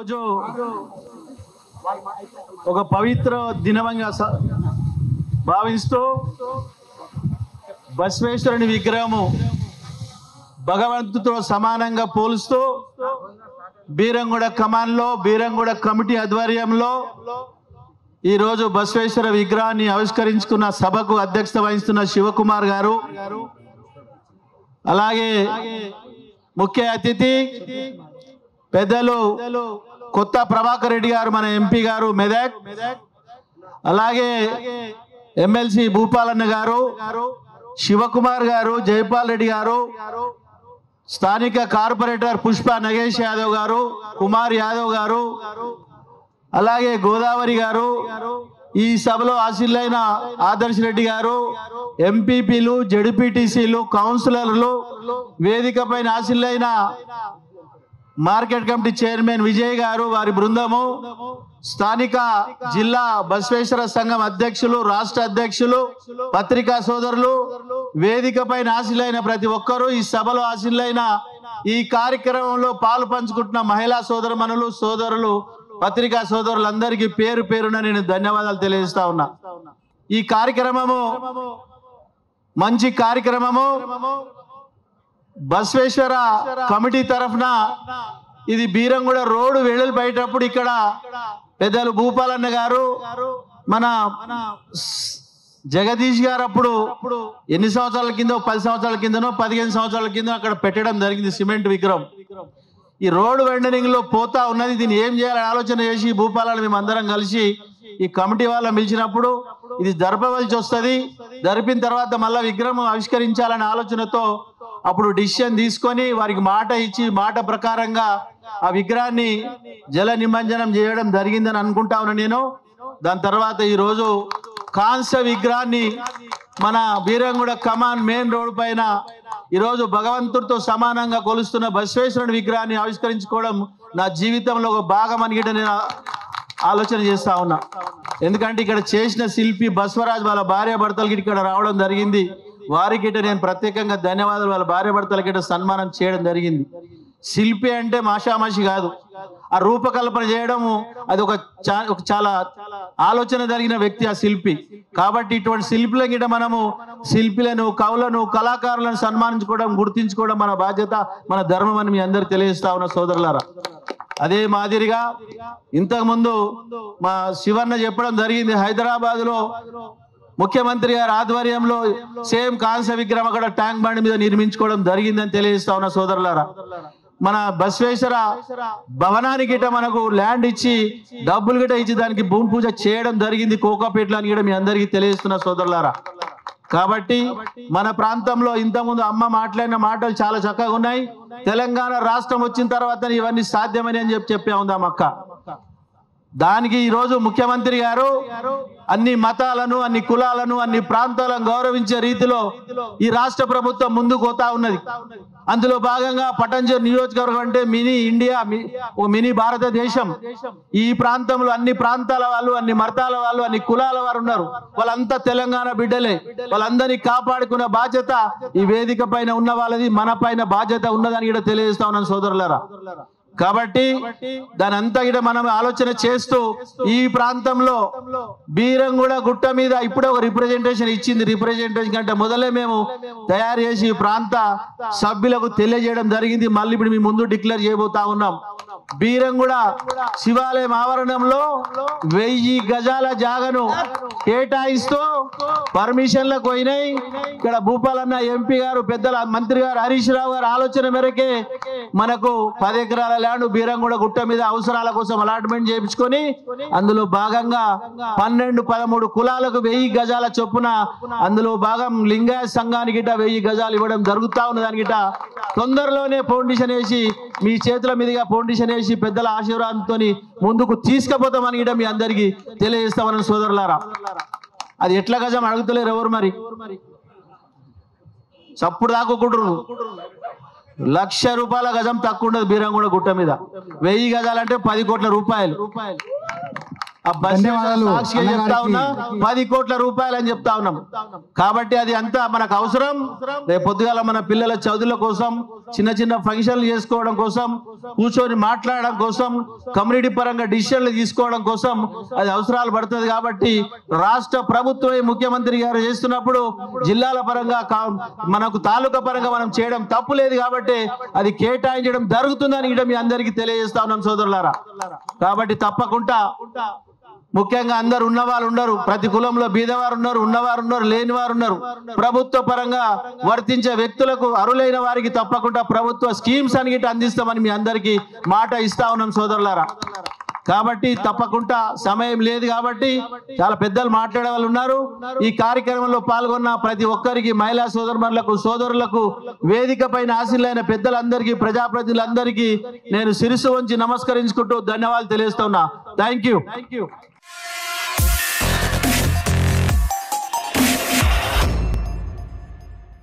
రోజు ఒక పవిత్ర దినమంగా భావిస్తూ బసవేశ్వరుని విగ్రహము భగవంతుడితో సమానంగా పోలుస్తూ బీరంగూడ కమాన్లో బీరంగూడ కమిటీ ఆధ్వర్యంలో ఈరోజు బసవేశ్వర విగ్రహాన్ని ఆవిష్కరించుకున్న సభకు అధ్యక్షత వహిస్తున్న శివకుమార్ గారు, అలాగే ముఖ్య అతిథి పెద్దలు కొత్త ప్రభాకర్ రెడ్డి గారు, మన ఎంపీ గారు మెదక్, అలాగే ఎమ్మెల్సీ భూపాలన్న గారు, శివకుమార్ గారు, జైపాల్ రెడ్డి గారు, స్థానిక కార్పొరేటర్ పుష్ప నగేష్ యాదవ్ గారు, కుమార్ యాదవ్ గారు, అలాగే గోదావరి గారు, ఈ సభలో ఆశీలైన ఆదర్శ్ రెడ్డి గారు, ఎంపీపీలు, జడ్పీటీసీలు, కౌన్సిలర్లు, వేదిక పైన ఆశీలైన మార్కెట్ కమిటీ చైర్మన్ విజయ్ గారు, వారి బృందము, స్థానిక జిల్లా బసవేశ్వర సంఘం అధ్యక్షులు, రాష్ట్ర అధ్యక్షులు, పత్రికా సోదరులు, వేదిక పైన ఆశీలైన ప్రతి ఒక్కరూ, ఈ సభలో ఆశీలైన ఈ కార్యక్రమంలో పాలు పంచుకుంటున్న మహిళా సోదరమణులు, సోదరులు, పత్రికా సోదరులందరికీ పేరు పేరున నేను ధన్యవాదాలు తెలియజేస్తా ఉన్నా. ఈ కార్యక్రమము మంచి కార్యక్రమము. బసవేశ్వర కమిటీ తరఫున ఇది బీరంగూడ రోడ్డు వెడల్పేటప్పుడు ఇక్కడ పెద్దలు భూపాలన్న గారు, మన జగదీష్ గారు అప్పుడు ఎన్ని సంవత్సరాల కింద, 10 సంవత్సరాల కిందనో 15 సంవత్సరాల కింద అక్కడ పెట్టడం జరిగింది సిమెంట్ విగ్రహం. ఈ రోడ్డు వెండరింగ్ లో పోతా ఉన్నది, దీన్ని ఏం చేయాలని ఆలోచన చేసి భూపాలను మేము అందరం కలిసి ఈ కమిటీ వాళ్ళని పిలిచినప్పుడు ఇది జరపవలసి వస్తుంది, జరిపిన తర్వాత మళ్ళా విగ్రహం ఆవిష్కరించాలనే ఆలోచనతో అప్పుడు డిసిషన్ తీసుకొని వారికి మాట ఇచ్చి మాట ప్రకారంగా ఆ విగ్రహాన్ని జల నిమజ్జనం చేయడం జరిగిందని అనుకుంటా ఉన్నా నేను. దాని తర్వాత ఈరోజు కాంస్య విగ్రహాన్ని మన బీరంగూడ కమాన్ మెయిన్ రోడ్ పైన ఈరోజు భగవంతుడితో సమానంగా కొలుస్తున్న బసవేశ్వరుని విగ్రహాన్ని ఆవిష్కరించుకోవడం నా జీవితంలో ఒక భాగం అని నేను ఆలోచన చేస్తా ఉన్నా. ఎందుకంటే ఇక్కడ చేసిన శిల్పి బసవరాజ్ వాళ్ళ భార్య భర్తలకి ఇక్కడ రావడం జరిగింది. వారికి నేను ప్రత్యేకంగా ధన్యవాదాలు, వాళ్ళ భార్య భర్తలకి సన్మానం చేయడం జరిగింది. శిల్పి అంటే మాషామాషి కాదు, ఆ రూపకల్పన చేయడము అది ఒక చాలా ఆలోచన జరిగిన వ్యక్తి ఆ శిల్పి. కాబట్టి ఇటువంటి శిల్పుల గిట మనము శిల్పులను, కవులను, కళాకారులను సన్మానించుకోవడం, గుర్తించుకోవడం మన బాధ్యత, మన ధర్మం అని మీ అందరు తెలియజేస్తా ఉన్న సోదరులారా. అదే మాదిరిగా ఇంతకుముందు మా శివన్న చెప్పడం జరిగింది, హైదరాబాద్ లో ముఖ్యమంత్రి గారి ఆధ్వర్యంలో సేమ్ కాంస్య విగ్రహం అక్కడ ట్యాంక్ బండ్ మీద నిర్మించుకోవడం జరిగిందని తెలియజేస్తా ఉన్న సోదరులారా. మన బసవేశ్వర భవనానికి గిట మనకు ల్యాండ్ ఇచ్చి డబ్బులు గిట ఇచ్చి దానికి భూమి పూజ చేయడం జరిగింది కోకాపేటలో అని కూడా మీ అందరికీ తెలియజేస్తున్న సోదరులారా. కాబట్టి మన ప్రాంతంలో ఇంతకుముందు అమ్మ మాట్లాడిన మాటలు చాలా చక్కగా ఉన్నాయి. తెలంగాణ రాష్ట్రం వచ్చిన తర్వాత ఇవన్నీ సాధ్యమని అని చెప్పే ఉందాం అక్క. దానికి ఈరోజు ముఖ్యమంత్రి గారు అన్ని మతాలను, అన్ని కులాలను, అన్ని ప్రాంతాలను గౌరవించే రీతిలో ఈ రాష్ట్ర ప్రభుత్వం ముందుకు పోతా ఉన్నది. అందులో భాగంగా పటంజర్ నియోజకవర్గం అంటే మినీ ఇండియా, మినీ భారతదేశం. ఈ ప్రాంతంలో అన్ని ప్రాంతాల వాళ్ళు, అన్ని మతాల వాళ్ళు, అన్ని కులాల వారు ఉన్నారు. వాళ్ళంతా తెలంగాణ బిడ్డలే. వాళ్ళందరినీ కాపాడుకునే బాధ్యత ఈ వేదిక పైన ఉన్న వాళ్ళది, మన పైన బాధ్యత ఉన్నదని కూడా తెలియజేస్తా ఉన్నాను సోదరులారా. కాబట్టి దాని అంతా కూడా మనం ఆలోచన చేస్తూ ఈ ప్రాంతంలో బీరంగూడ గుట్ట మీద ఇప్పుడే ఒక రిప్రజెంటేషన్ ఇచ్చింది. రిప్రజెంటేషన్ కంటే మొదలే మేము తయారు చేసి ప్రాంత సభ్యులకు తెలియజేయడం జరిగింది. మళ్ళీ ఇప్పుడు మీ ముందు డిక్లేర్ చేయబోతా ఉన్నాం. బీరంగూడ శివాలయం ఆవరణంలో 1000 గజాల జాగను కేటాయిస్తూ పర్మిషన్లకు పోయినాయి. ఇక్కడ భూపాలన్న ఎంపీ గారు, పెద్దల మంత్రి గారు హరీష్ రావు గారు ఆలోచన మేరకే మనకు 10 ఎకరాల ల్యాండ్ బీరంగూడ గుట్ట మీద అవసరాల కోసం అలాట్మెంట్ చేయించుకొని అందులో భాగంగా 12-13 కులాలకు 1000 గజాల చొప్పున అందులో భాగం లింగాయ సంఘానికి 1000 గజాలు ఇవ్వడం జరుగుతా ఉన్న దానికి తొందరలోనే ఫౌండేషన్ వేసి మీ చేతుల మీదుగా ఫౌండేషన్ వేసి పెద్దల ఆశీర్వాదంతో ముందుకు తీసుకుపోతామని మీ అందరికీ తెలియజేస్తామని సోదరులారా. అది ఎట్లా గజం అడుగుతలేరు ఎవరు మరి, చప్పుడు దాక్కుంటారు. 1,00,000 రూపాయల గజం తక్కువ ఉండదు బీరంగూడ గుట్ట మీద. 1000 గజాలంటే 10 కోట్ల రూపాయలు. ఆ బస్ సాక్షిగా చెప్తా ఉన్నా 10 కోట్ల రూపాయలు అని చెప్తా ఉన్నాం. కాబట్టి అది అంతా మనకు అవసరం. రేపు పొద్దుగాల మన పిల్లల చదువుల కోసం, చిన్న చిన్న ఫంక్షన్లు చేసుకోవడం కోసం, కూర్చొని మాట్లాడడం కోసం, కమ్యూనిటీ పరంగా డిసిషన్లు తీసుకోవడం కోసం అది అవసరాలు పడుతుంది. కాబట్టి రాష్ట్ర ప్రభుత్వం ముఖ్యమంత్రి గారు చేస్తున్నప్పుడు జిల్లాల పరంగా మనకు తాలూకా పరంగా మనం చేయడం తప్పు లేదు. కాబట్టి అది కేటాయించడం జరుగుతుందని మీ అందరికీ తెలియజేస్తా ఉన్నాం సోదరులారా. కాబట్టి తప్పకుండా ముఖ్యంగా అందరు ఉన్నవాళ్ళు ఉన్నారు, ప్రతి కులంలో బీదవారు ఉన్నారు, ఉన్నవారు ఉన్నారు, లేని వారు ఉన్నారు. ప్రభుత్వ పరంగా వర్తించే వ్యక్తులకు, అరులైన వారికి తప్పకుండా ప్రభుత్వ స్కీమ్స్ అని అందిస్తామని మీ అందరికీ మాట ఇస్తా ఉన్నాం సోదరులారా. కాబట్టి తప్పకుండా సమయం లేదు కాబట్టి చాలా పెద్దలు మాట్లాడే వాళ్ళు ఉన్నారు. ఈ కార్యక్రమంలో పాల్గొన్న ప్రతి ఒక్కరికి, మహిళా సోదరులకు, వేదిక పైన ఆశీలైన పెద్దలందరికీ, ప్రజాప్రతినిధులందరికీ నేను శిరస్సు వంచి నమస్కరించుకుంటూ ధన్యవాదాలు తెలియజేస్తున్నా. Thank you.